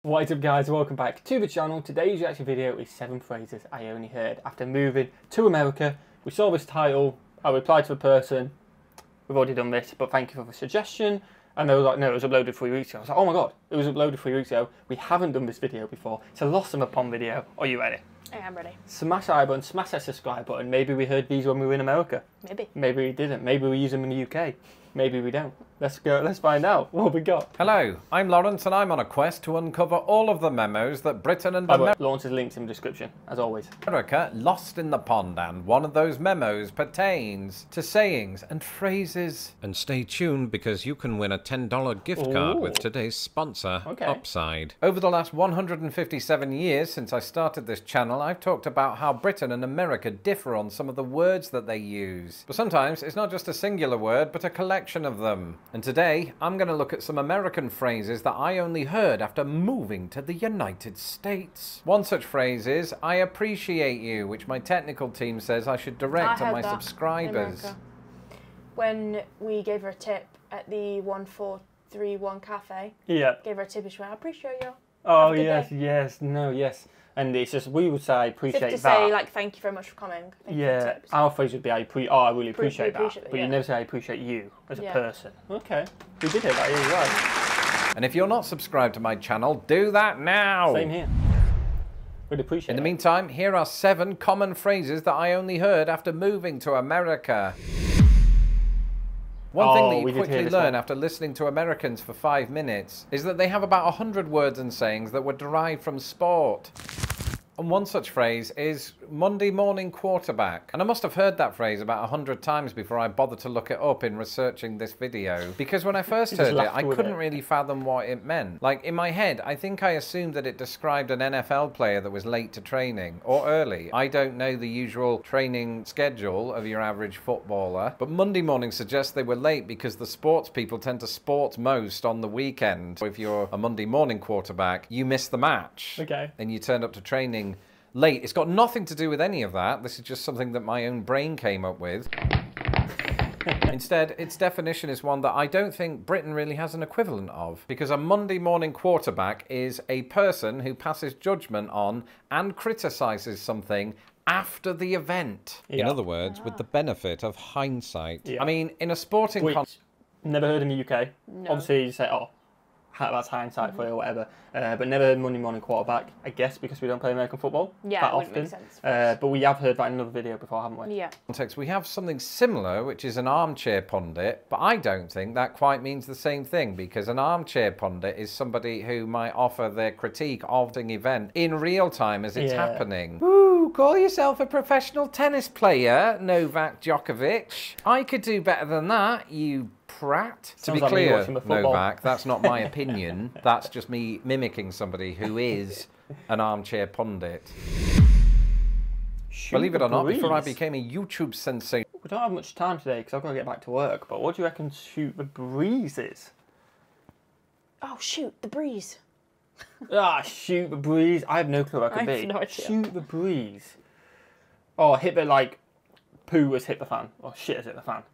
What is up guys, welcome back to the channel. Today's reaction video is 7 phrases I only heard after moving to America. We saw this title, I replied to the person, we've already done this, but thank you for the suggestion. And they were like, no, it was uploaded 3 weeks ago. I was like, oh my god, it was uploaded 3 weeks ago. We haven't done this video before. It's a Lost Them Upon video. Are you ready? I am ready. Smash that like button, smash that subscribe button. Maybe we heard these when we were in America. Maybe. Maybe we didn't. Maybe we use them in the UK. Maybe we don't. Let's go, let's find out what we got. Hello, I'm Lawrence and I'm on a quest to uncover all of the memos that Britain and Lawrence's links in the description, as always. America lost in the pond, and one of those memos pertains to sayings and phrases. And stay tuned because you can win a $10 gift card with today's sponsor, Upside. Over the last 157 years since I started this channel, I've talked about how Britain and America differ on some of the words that they use. But sometimes it's not just a singular word, but a collection of them. And today, I'm going to look at some American phrases that I only heard after moving to the United States. One such phrase is, I appreciate you, which my technical team says I should direct to my subscribers. When we gave her a tip at the 1431 cafe, gave her a tip and she went, I appreciate you. Oh, yes, yes, no, yes. And it's just, we would say, appreciate that. To say, like, thank you very much for coming. Yeah, our phrase would be, I really appreciate that. But you never say, I appreciate you as a person. Okay, we did hear that, you're right. And if you're not subscribed to my channel, do that now. Same here. We'd appreciate it. In the meantime, here are 7 common phrases that I only heard after moving to America. One thing that you quickly learn after listening to Americans for 5 minutes is that they have about 100 words and sayings that were derived from sport. And one such phrase is Monday morning quarterback. And I must have heard that phrase about 100 times before I bothered to look it up in researching this video. Because when I first heard it, I couldn't really fathom what it meant. Like, in my head, I think I assumed that it described an NFL player that was late to training, or early. I don't know the usual training schedule of your average footballer. But Monday morning suggests they were late because the sports people tend to sport most on the weekend. So if you're a Monday morning quarterback, you miss the match. Okay. And you turned up to training late. It's got nothing to do with any of that. This is just something that my own brain came up with. Instead, its definition is one that I don't think Britain really has an equivalent of. Because a Monday morning quarterback is a person who passes judgment on and criticises something after the event. In other words, with the benefit of hindsight. I mean, in a sporting context... Never heard in the UK. No. Obviously, you say, oh, that's hindsight for you or whatever. But never Monday morning quarterback, I guess, because we don't play American football that often. Make sense. But we have heard that in another video before, haven't we? Yeah. We have something similar, which is an armchair pundit, but I don't think that quite means the same thing, because an armchair pundit is somebody who might offer their critique of an event in real time as it's happening. Ooh, call yourself a professional tennis player, Novak Djokovic. I could do better than that, you prat. To be clear, Novak, that's not my opinion. That's just me mimicking somebody who is an armchair pundit. Believe it or not, before I became a YouTube sensation... We don't have much time today because I've got to get back to work, but what do you reckon shoot the breeze is? Oh, shoot the breeze. Shoot the breeze. I have no clue what it could be. No idea. Shoot the breeze. Oh, hit the, like, poo has hit the fan. Or shit has hit the fan.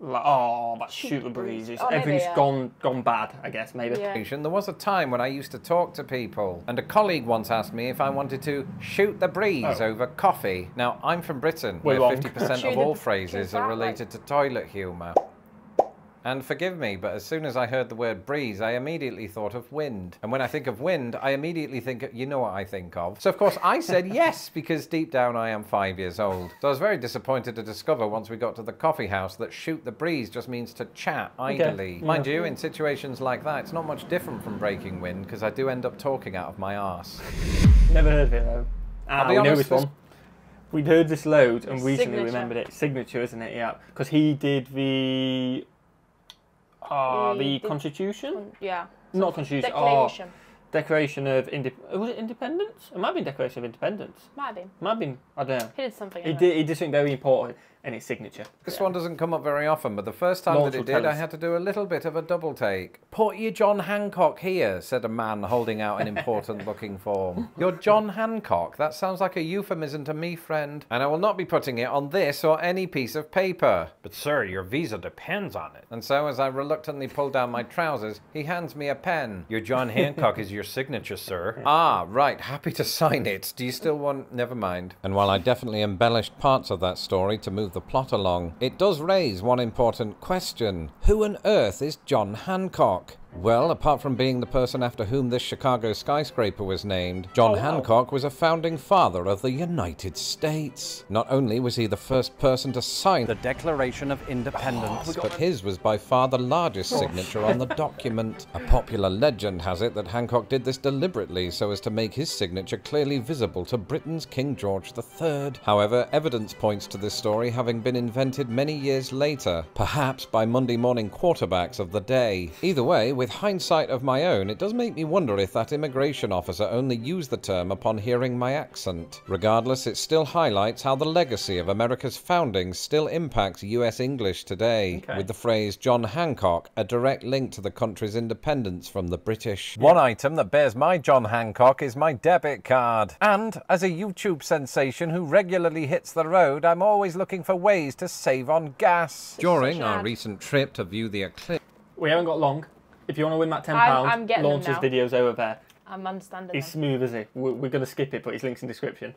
Like, oh, that shoot the breeze. Everything's gone bad, I guess, maybe. Yeah. There was a time when I used to talk to people, and a colleague once asked me if I wanted to shoot the breeze over coffee. Now, I'm from Britain, where 50% of all phrases are related to toilet humour. And forgive me, but as soon as I heard the word breeze, I immediately thought of wind. And when I think of wind, I immediately think of, you know what I think of. So of course I said yes, because deep down I am 5 years old. So I was very disappointed to discover once we got to the coffee house that shoot the breeze just means to chat idly. Mind you, in situations like that, it's not much different from breaking wind, because I do end up talking out of my arse. Never heard of it though. We know this one. We'd heard this loads and recently remembered it. Signature, isn't it? Yeah. Because he did the Constitution? Yeah. Not Constitution. Declaration. Declaration of was it Independence? It might have been Declaration of Independence. Might have been. Might have been. I don't know. He did something. He did something very important. in its signature. This one doesn't come up very often, but the first time that it did, I had to do a little bit of a double take. Put your John Hancock here, said a man holding out an important-looking form. Your John Hancock? That sounds like a euphemism to me, friend. And I will not be putting it on this or any piece of paper. But sir, your visa depends on it. And so, as I reluctantly pull down my trousers, he hands me a pen. Your John Hancock is your signature, sir. Ah, right, happy to sign it. Do you still want... Never mind. And while I definitely embellished parts of that story to move the plot along, it does raise one important question. Who on earth is John Hancock? Well, apart from being the person after whom this Chicago skyscraper was named, John Hancock was a founding father of the United States. Not only was he the first person to sign the Declaration of Independence, but his was by far the largest signature on the document. A popular legend has it that Hancock did this deliberately so as to make his signature clearly visible to Britain's King George III. However, evidence points to this story having been invented many years later, perhaps by Monday morning quarterbacks of the day. Either way, with hindsight of my own, it does make me wonder if that immigration officer only used the term upon hearing my accent. Regardless, it still highlights how the legacy of America's founding still impacts US English today, with the phrase John Hancock a direct link to the country's independence from the British. One item that bears my John Hancock is my debit card. And, as a YouTube sensation who regularly hits the road, I'm always looking for ways to save on gas. During our recent trip to view the eclipse... We haven't got long. If you want to win that £10, launch his videos over there. I'm understanding. He's smooth, is he? We're going to skip it, but his link's in the description.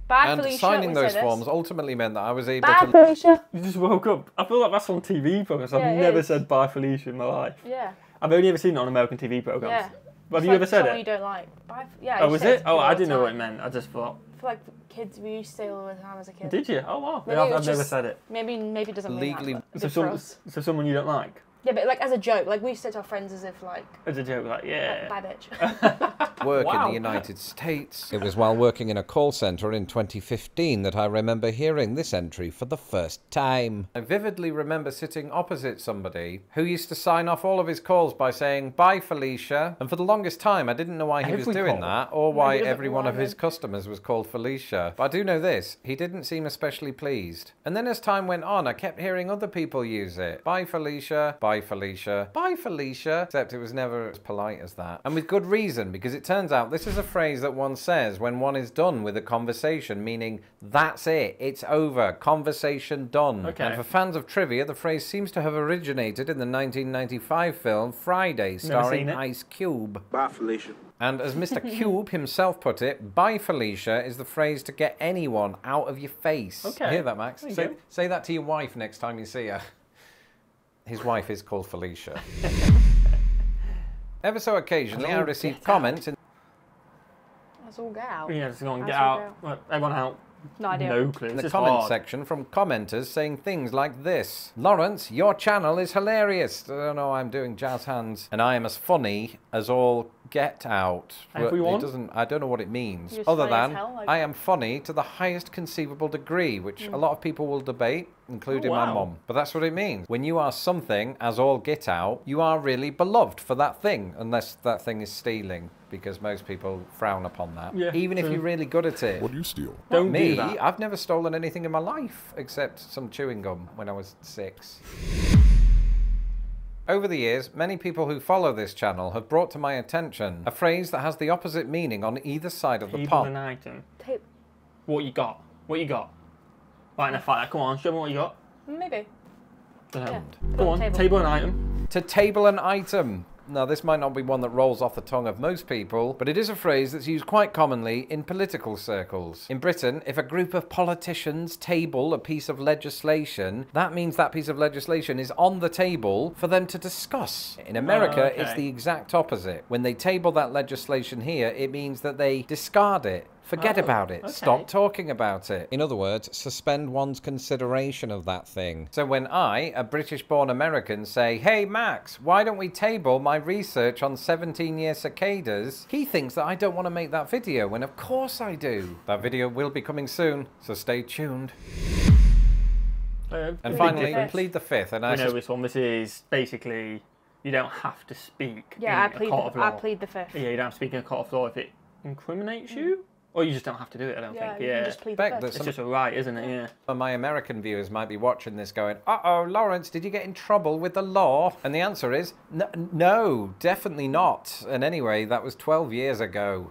Bye, and Felicia, signing those forms ultimately meant that I was able to... Bye, Felicia. You just woke up. I feel like that's on TV programs. I've never said bye, Felicia in my life. Yeah. I've only ever seen it on American TV programs. Yeah. Have you ever said it? You don't like. Bye. Yeah. Oh, was it? Oh, I didn't know what it meant. I just thought. I feel like kids, we used to say all the time as a kid. Did you? Oh, wow. I've never said it. Maybe it doesn't mean that. So someone you don't like? Yeah, but like as a joke, like we used to say to our friends as if like... As a joke, like, yeah. Bye, bitch. Work in the United States. It was while working in a call centre in 2015 that I remember hearing this entry for the first time. I vividly remember sitting opposite somebody who used to sign off all of his calls by saying, bye, Felicia. And for the longest time, I didn't know why he was doing that or why every one of his customers was called Felicia. But I do know this, he didn't seem especially pleased. And then as time went on, I kept hearing other people use it. Bye, Felicia. Bye, Felicia. Bye, Felicia. Except it was never as polite as that. And with good reason, because it turns out this is a phrase that one says when one is done with a conversation, meaning that's it, it's over, conversation done. Okay. And for fans of trivia, the phrase seems to have originated in the 1995 film Friday, starring Ice Cube. Bye, Felicia. And as Mr. Cube himself put it, bye, Felicia is the phrase to get anyone out of your face. Okay. Hear that, Max? Say that to your wife next time you see her. His wife is called Felicia. Ever so occasionally, I receive comments in... Let's all get out. Yeah, let's go and get out. Everyone out. No idea. No clue. In the comment section from commenters saying things like this. Lawrence, your channel is hilarious. I don't know, I'm doing jazz hands. And I am as funny as all get out. Everyone? I don't know what it means. Other than, I am funny to the highest conceivable degree, which a lot of people will debate, including my mum. But that's what it means. When you are something as all get out, you are really beloved for that thing, unless that thing is stealing, because most people frown upon that. Yeah, even if you're really good at it. What do you steal? Don't me, do that. I've never stolen anything in my life, except some chewing gum when I was 6. Over the years, many people who follow this channel have brought to my attention a phrase that has the opposite meaning on either side of the pot. Table an item. What you got? What you got? Right, now fight. Come on, show me what you got. Maybe. Yeah. Go on, table an item. To table an item. Now, this might not be one that rolls off the tongue of most people, but it is a phrase that's used quite commonly in political circles. In Britain, if a group of politicians table a piece of legislation, that means that piece of legislation is on the table for them to discuss. In America, it's the exact opposite. When they table that legislation here, it means that they discard it. Forget about it. Stop talking about it. In other words, suspend one's consideration of that thing. So when I, a British-born American, say, hey Max, why don't we table my research on 17-year cicadas? He thinks that I don't want to make that video, when of course I do. That video will be coming soon, so stay tuned. And finally, Plead the Fifth. And I know this one. This is basically, you don't have to speak in I a court of law. I plead the fifth. Yeah, you don't have to speak in a court of law if it incriminates you. Or you just don't have to do it, I don't think. Yeah, just plead the fifth. It's just a right, isn't it? Yeah. Some of my American viewers might be watching this going, uh-oh, Lawrence, did you get in trouble with the law? And the answer is, no, definitely not. And anyway, that was 12 years ago.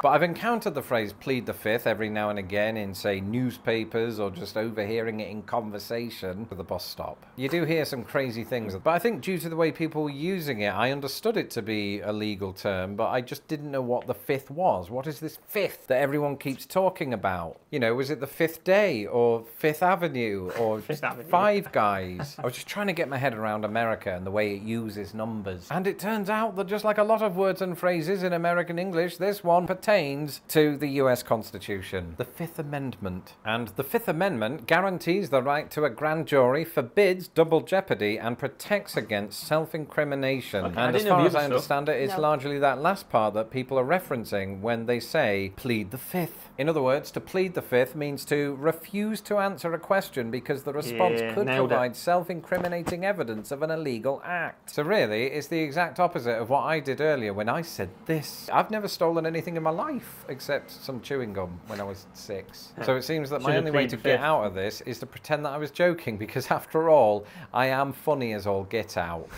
But I've encountered the phrase plead the fifth every now and again in, say, newspapers or just overhearing it in conversation at the bus stop. You do hear some crazy things, but I think due to the way people were using it, I understood it to be a legal term, but I just didn't know what the fifth was. What is this fifth that everyone keeps talking about? You know, was it the Fifth Day or Fifth Avenue or Five Guys? I was just trying to get my head around America and the way it uses numbers. And it turns out that just like a lot of words and phrases in American English, this one pertains to the US Constitution, the Fifth Amendment. And the Fifth Amendment guarantees the right to a grand jury, forbids double jeopardy, and protects against self-incrimination. Okay, and as far as I understand it, it's largely that last part that people are referencing when they say, plead the fifth. In other words, to plead the fifth means to refuse to answer a question because the response could provide self-incriminating evidence of an illegal act. So really, it's the exact opposite of what I did earlier when I said this. I've never stolen anything in my life except some chewing gum when I was 6. So it seems that my only way to get out of this is to pretend that I was joking, because after all, I am funny as all get out.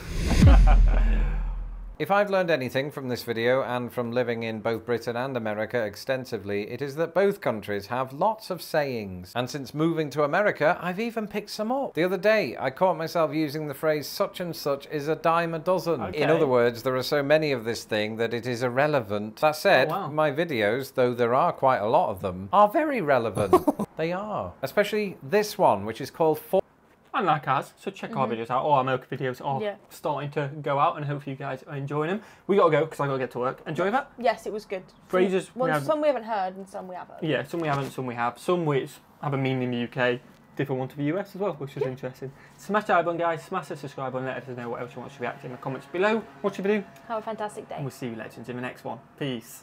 If I've learned anything from this video and from living in both Britain and America extensively, it is that both countries have lots of sayings. And since moving to America, I've even picked some up. The other day, I caught myself using the phrase such and such is a dime a dozen. Okay. In other words, there are so many of this thing that it is irrelevant. That said, my videos, though there are quite a lot of them, are very relevant. They are. Especially this one, which is called And like ours, so check our videos out. All our America videos are starting to go out, and hopefully you guys are enjoying them. We got to go because I got to get to work. Enjoy that? Yes, it was good. Phrases. Some we haven't heard and some we have heard. Yeah, some we haven't, some we have. Some which have a meaning in the UK, different one to the US as well, which is interesting. Smash the like button, guys. Smash the subscribe button. Let us know what else you want us to react to in the comments below. Watch your video. Have a fantastic day. And we'll see you legends in the next one. Peace.